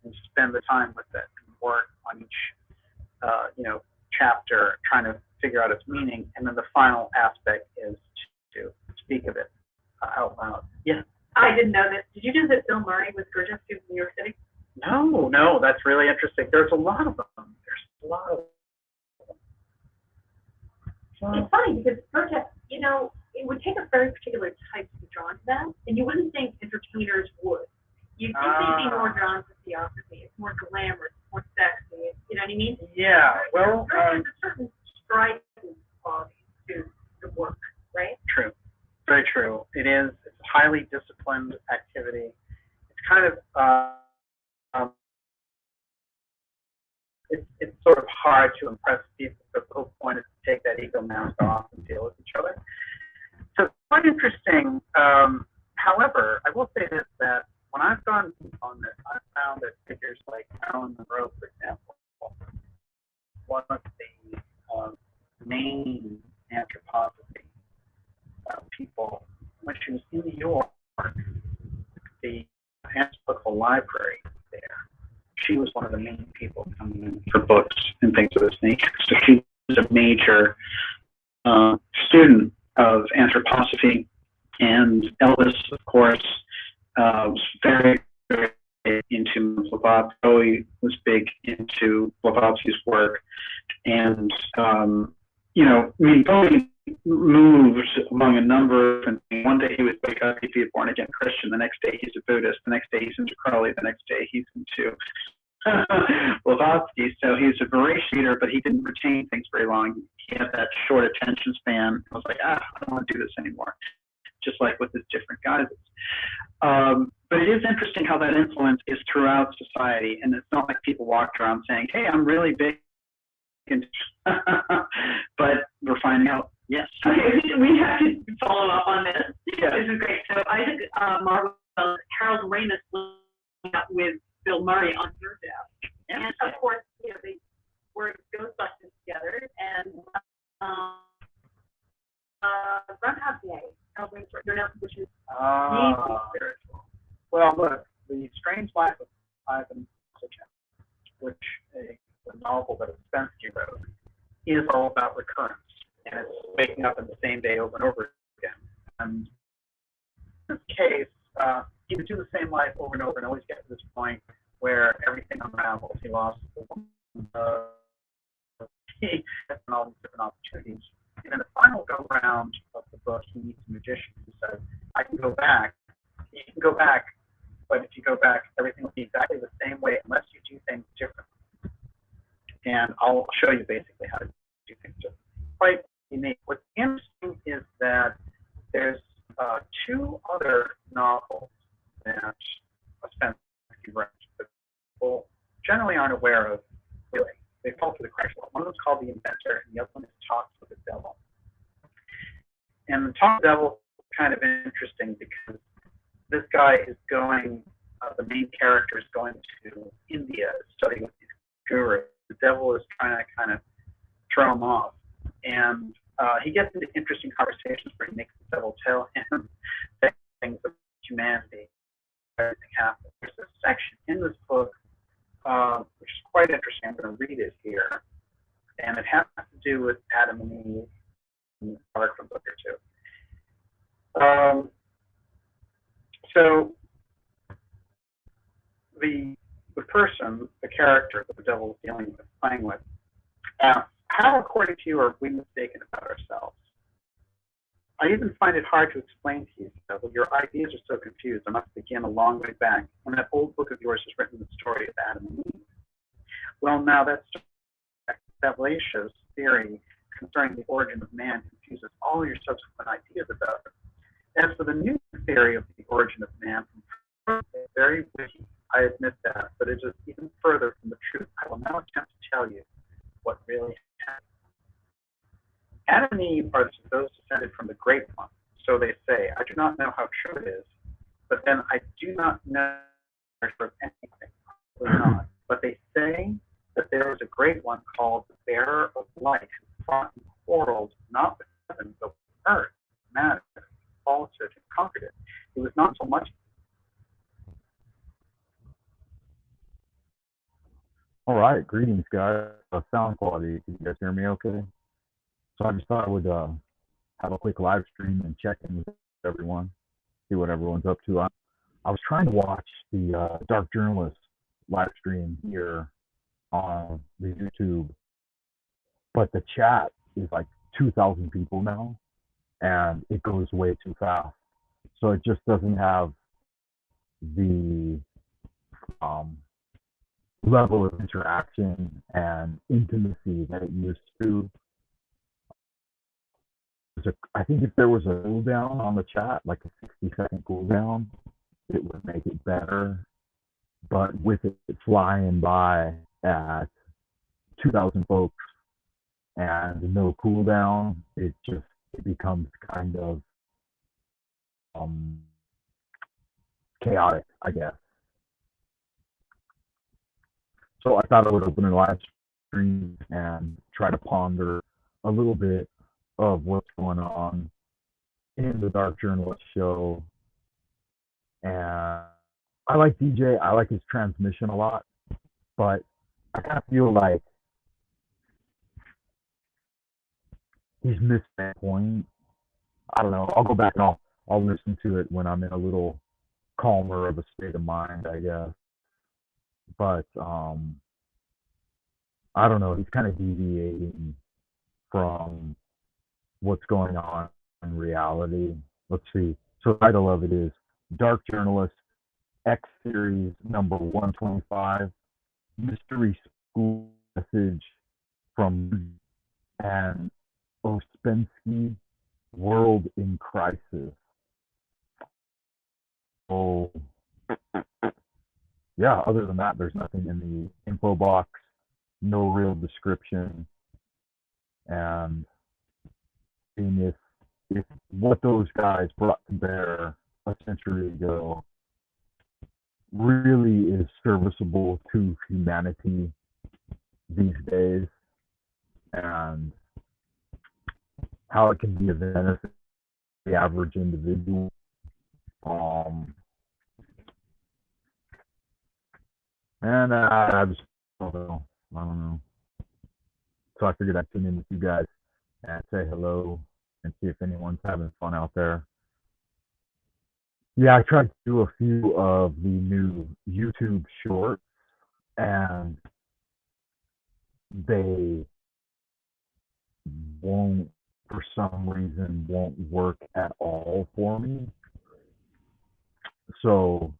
and spend the time with it and work on each, chapter, trying to figure out its meaning. And then the final aspect is to speak of it out loud. Yeah. I didn't know this. Did you know that Bill Murray was Gurdjieff to New York City? No, that's really interesting. There's a lot of them. It's funny because Gurdjieff, it would take a very particular type to be drawn to them, and you wouldn't think entertainers would. You'd think they'd be more drawn to theosophy. It's more glamorous, more sexy. You know what I mean? Yeah. Well, there's a certain striking quality to the work, right? True. Very true. It is. It's a highly disciplined activity. It's kind of it's sort of hard to impress people. The whole point is to take that ego mask off and deal with each other. So it's quite interesting. However, I will say this, that when I've gone on this, I've found that figures like Marilyn Monroe, for example, one of the main anthroposophy people, when she was in New York, the anthropological library there, she was one of the main people coming in for books and things of this nature. So she was a major student of anthroposophy, and Elvis, of course, was very, very into Blavatsky, was big into Blavatsky's work, and Bowie moved among a number of different things. One day he would wake up, he'd be a born-again Christian. The next day he's a Buddhist. The next day he's into Crowley. The next day he's into Blavatsky. So he was a voracious reader, but he didn't retain things very long. He had that short attention span. I was like, I don't want to do this anymore, just like with his different guises. But it is interesting how that influence is throughout society, and it's not like people walk around saying, hey, I'm really big. But we're finding out, yes. We have to follow up on this. Yeah. This is great. So Isaac Marvel, Harold Ramis went out with Bill Murray on Gurdjieff. And of course, they were Ghostbusters together. And Groundhog Day, which is deeply spiritual. Well, look, The Strange Life of Ivan Sitchin, which the novel that Ouspensky wrote, is all about recurrence, and it's waking up in the same day over and over again. And in this case, he would do the same life over and over and always get to this point where everything unravels. He lost the woman, he has all these different opportunities. And in the final go-round of the book, he meets a magician who says, I can go back. You can go back, but if you go back, everything will be exactly the same way unless you do things differently. And I'll show you basically how to do things differently. Quite unique. What's interesting is that there's two other novels that Ouspensky wrote that people generally aren't aware of, really. They fall through the cracks. One of them is called The Inventor, and the other one is Talks with the Devil. And the Talk with the Devil is kind of interesting because this guy is going, the main character is going to India to study with these gurus. The devil is trying to kind of throw him off. And he gets into interesting conversations where he makes the devil tell him things of humanity, everything happens. There's a section in this book which is quite interesting. I'm going to read it here. And it has to do with Adam and Eve, and arc from book or two. So the person, the character that the devil is dealing with, playing with, asks, how, according to you, are we mistaken about ourselves? I even find it hard to explain to you, devil. Your ideas are so confused. I must begin a long way back when that old book of yours has written the story of Adam and Eve. Well, now that's Savlacia's theory concerning the origin of man confuses all your subsequent ideas about it. As for the new theory of the origin of man, it's very witty. I admit that, but it is even further from the truth. I will now attempt to tell you what really happened. Adam and Eve are those descended from the Great One, so they say. I do not know how true it is, but then I do not know of anything. Probably not. But they say that there was a Great One called the Bearer of Light who fought and quarreled not with heaven, but with earth, matter, falsehood, and conquered it. It was not so much All right, greetings, guys. Sound quality. Can you guys hear me okay? So I just thought I would have a quick live stream and check in with everyone, see what everyone's up to. I was trying to watch the Dark Journalist live stream here on the YouTube, but the chat is like 2,000 people now, and it goes way too fast. So it just doesn't have the um, level of interaction and intimacy that it used to. I think if there was a cooldown on the chat, like a 60-second cooldown, it would make it better. But with it flying by at 2,000 folks and no cooldown, it becomes kind of um, chaotic, I guess. So I thought I would open a live stream and try to ponder a little bit of what's going on in the Dark Journalist show. And I like DJ. I like his transmission a lot, but I kind of feel like he's missed that point. I don't know. I'll go back and I'll listen to it when I'm in a little calmer of a state of mind, I guess. But I don't know. He's kind of deviating from what's going on in reality. Let's see. So the title of it is Dark Journalist X Series number 125, Mystery School Message from and Ospensky, World in Crisis. So, yeah, other than that, there's nothing in the info box, no real description, and seeing if what those guys brought to bear a century ago really is serviceable to humanity these days, and how it can be a benefit to the average individual. And I just don't know. I don't know. So I figured I'd tune in with you guys and say hello and see if anyone's having fun out there. Yeah, I tried to do a few of the new YouTube shorts, and they won't, for some reason, won't work at all for me. So,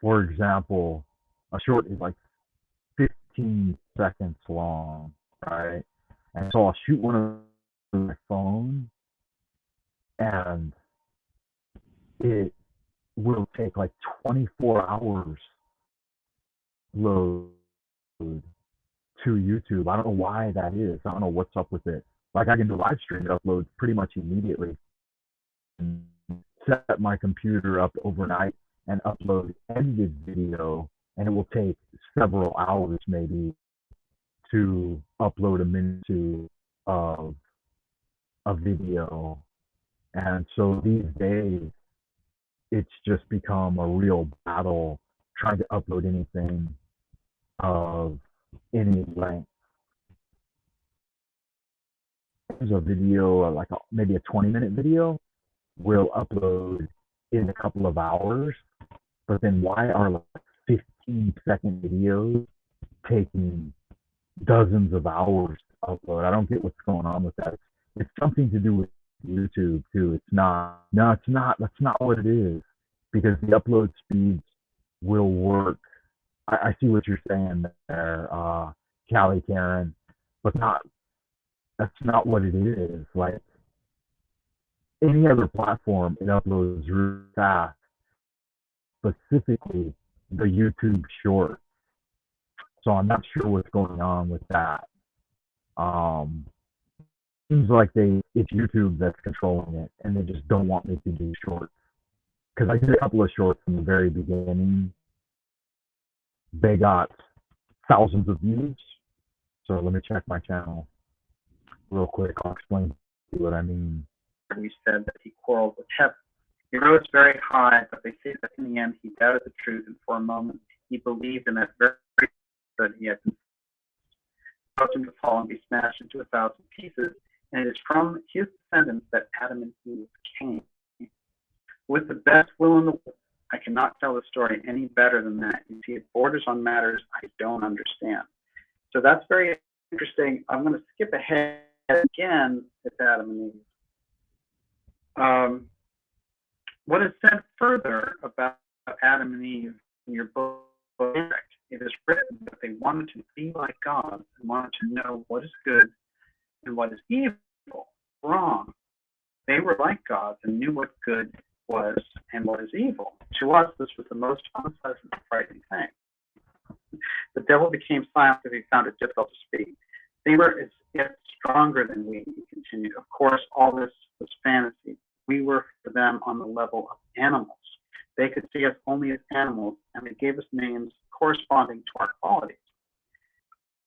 for example, a short is like 15 seconds long, right? And so I'll shoot one on my phone, and it will take like 24 hours load to YouTube. I don't know why that is. I don't know what's up with it. Like I can do live stream, it uploads pretty much immediately. And set my computer up overnight and upload edited video, and it will take several hours maybe to upload a minute of a video. And so these days, it's just become a real battle trying to upload anything of any length. There's a video, like maybe a 20-minute video, will upload in a couple of hours, but then why are like 15-second videos taking dozens of hours to upload? I don't get what's going on with that. It's something to do with YouTube too. It's not. No, it's not. That's not what it is, because the upload speeds will work. I see what you're saying there, Callie Karen, but that's not what it is. Like any other platform, it uploads really fast. Specifically, the YouTube short. So I'm not sure what's going on with that. Seems like it's YouTube that's controlling it, and they just don't want me to do shorts. Because I did a couple of shorts from the very beginning. They got thousands of views. So let me check my channel real quick. I'll explain to you what I mean. We said that he quarreled with heaven. He rose very high, but they say that in the end he doubted the truth, and for a moment he believed in that very that he had been caused him to fall and be smashed into 1,000 pieces, and it is from his descendants that Adam and Eve came. With the best will in the world, I cannot tell the story any better than that. You see, it borders on matters I don't understand. So that's very interesting. I'm going to skip ahead again with Adam and Eve. What is said further about Adam and Eve in your book, it is written that they wanted to be like God and wanted to know what is good and what is evil. Wrong. They were like gods and knew what good was and what is evil. To us, this was the most unpleasant and frightening thing. The devil became silent because he found it difficult to speak. They were yet stronger than we, he continued. Of course, all this was fantasy. We were for them on the level of animals. They could see us only as animals, and they gave us names corresponding to our qualities.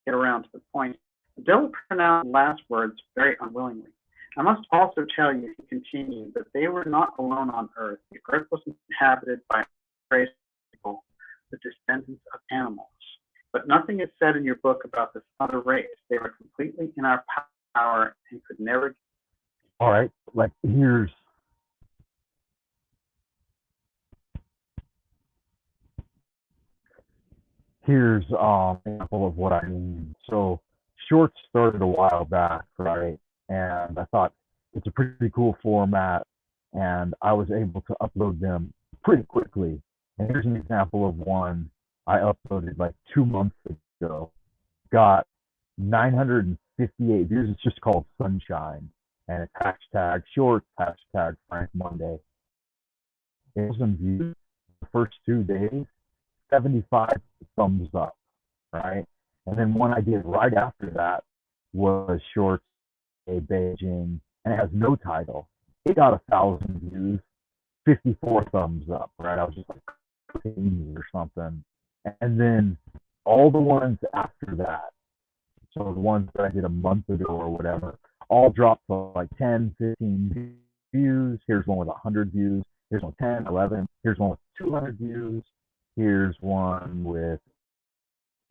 Get around to the point. The devil pronounced the last words very unwillingly. I must also tell you, he continued, that they were not alone on earth. The earth was inhabited by race people, the descendants of animals. But nothing is said in your book about this other race. They were completely in our power and could never. All right, like here's an example of what I mean. So shorts started a while back, right? And I thought it's a pretty cool format, and I was able to upload them pretty quickly. And here's an example of one I uploaded like 2 months ago. Got 958 views. It's just called Sunshine, and it's hashtag shorts, hashtag Frank Monday. It was in views the first 2 days, 75 thumbs up, right? And then one I did right after that was shorts, a Beijing, and it has no title. It got 1,000 views, 54 thumbs up, right? I was just like or something. And then all the ones after that, so the ones that I did a month ago or whatever, all dropped to like 10, 15 views. Here's one with 100 views. Here's one with 10, 11. Here's one with 200 views. Here's one with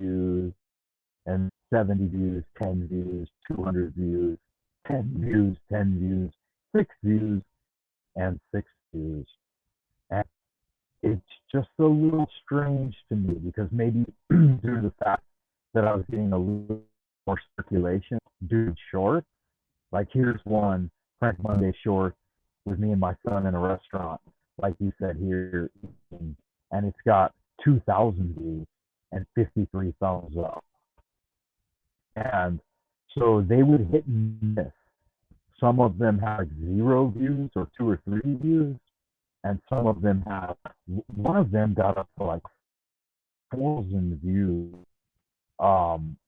views and 70 views, 10 views, 200 views, 10 views, 10 views, 6 views, and 6 views. And it's just a little strange to me because maybe due to the fact that I was getting a little more circulation due to shorts. Like here's one, Frank Monday short with me and my son in a restaurant, like you said here, and it's got 2,000 views and 53 thumbs up. And so they would hit and miss. Some of them have 0 views or 2 or 3 views, and some of them have, one of them got up to like 1,000 views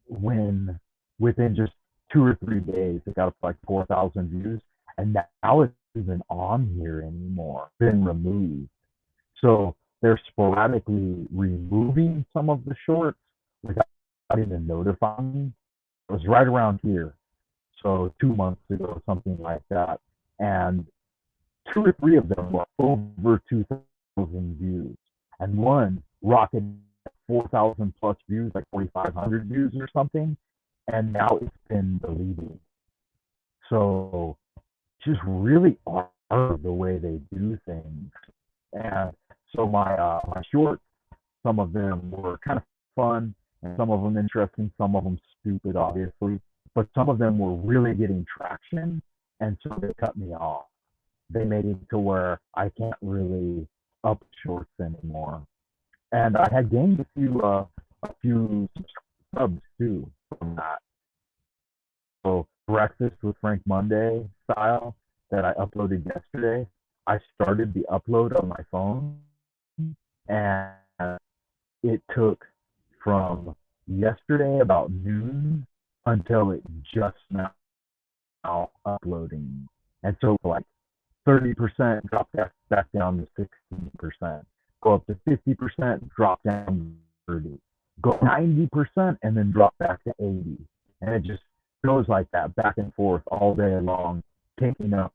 when within just 2 or 3 days it got up to like 4,000 views, and now it isn't on here anymore, been removed. So they're sporadically removing some of the shorts without even notifying me. It was right around here, so 2 months ago, something like that, and 2 or 3 of them were over 2,000 views, and one rocketed 4,000 plus views, like 4,500 views or something, and now it's been deleted. So just really are the way they do things. And so my shorts, some of them were kind of fun, and some of them interesting, some of them stupid, obviously, but some of them were really getting traction, and so they cut me off. They made it to where I can't really up shorts anymore. And I had gained a few subs too from that. So Breakfast with Frank Monday style that I uploaded yesterday, I started the upload on my phone, and it took from yesterday about noon until it just now uploading. And so like 30% drop back down to 16%. Go up to 50%, drop down to 30. Go 90% and then drop back to 80. And it just goes like that, back and forth all day long, taking up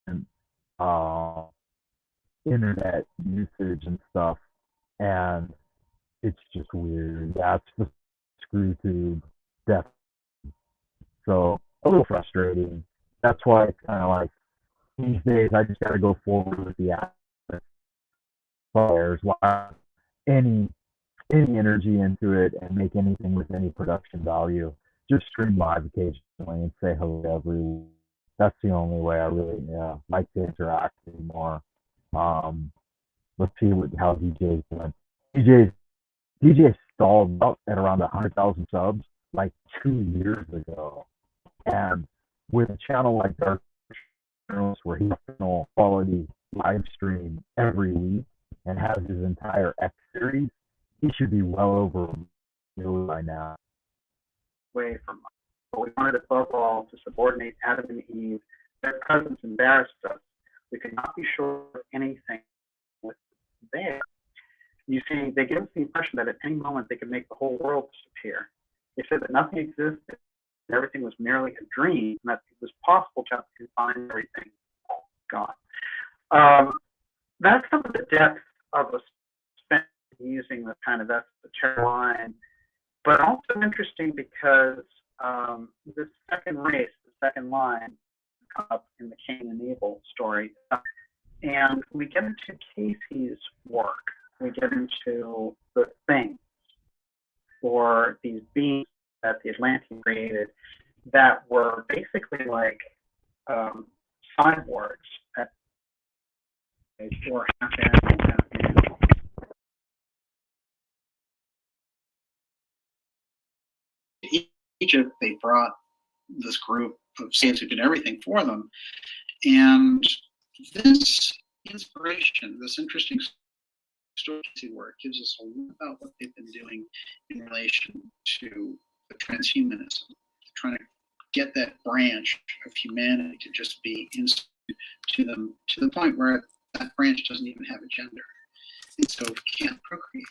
and internet usage and stuff. And it's just weird. That's the screw tube. Death. So a little frustrating. That's why it's kind of like these days I just got to go forward with the players. Why any energy into it and make anything with any production value. Just stream live occasionally and say hello to everyone. That's the only way I really like to interact anymore. Let's see how DJ's doing. DJ stalled up at around 100,000 subs like 2 years ago, and with a channel like Dark Journalist where he has quality live stream every week and has his entire X series, he should be well over a million by now. Away from us. But we wanted above all to subordinate Adam and Eve. Their presence embarrassed us. We could not be sure of anything was there. You see, they give us the impression that at any moment they could make the whole world disappear. They said that nothing existed, everything was merely a dream, and that it was possible just to find everything gone. That's some of the depth of a spent using the kind of esoteric line, but also interesting because the second race, the second line, comes up in the Cain and Abel story, and we get into Casey's work. We get into the things, or these beings that the Atlanteans created that were basically like cyborgs or half animal, half animal. Egypt, they brought this group of saints who did everything for them, and this inspiration, this interesting story work, gives us a lot about what they've been doing in relation to the transhumanism, trying to get that branch of humanity to just be to them to the point where that branch doesn't even have a gender, and so can't procreate.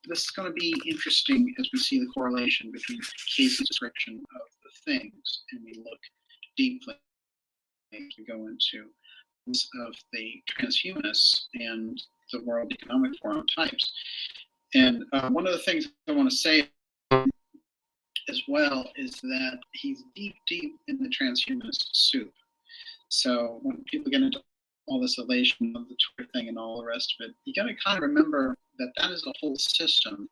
This is going to be interesting as we see the correlation between Casey's description of the things, and we look deeply as we go into of the transhumanists and the World Economic Forum types. And one of the things I want to say as well is that he's deep in the transhumanist soup. So when people get into all this elation of the Twitter thing and all the rest of it, you got to kind of remember that that is a whole system.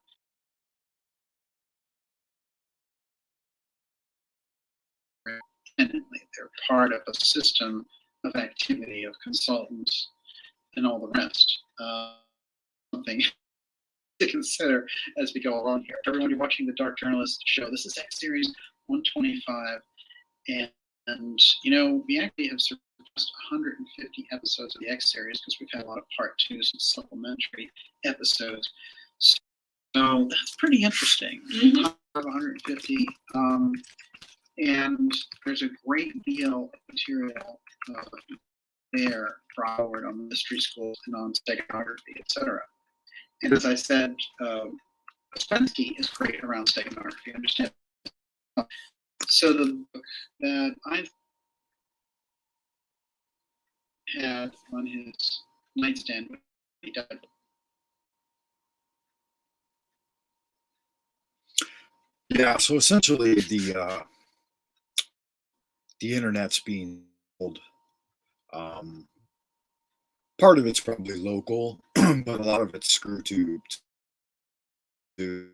They're part of a system of activity of consultants and all the rest. Something to consider as we go along here. Everyone, you're watching the Dark Journalist show. This is X Series 125, and you know, we actually have surpassed 150 episodes of the X Series because we've had a lot of part 2s and supplementary episodes. So that's pretty interesting. 150. And there's a great deal of material there brought forward on mystery schools and on steganography, etc. And as I said, Ouspensky is great around steganography. Understand? So the book that I've had on his nightstand when he died. Yeah. So essentially, the internet's being pulled. Part of it's probably local, but a lot of it's screw tubed to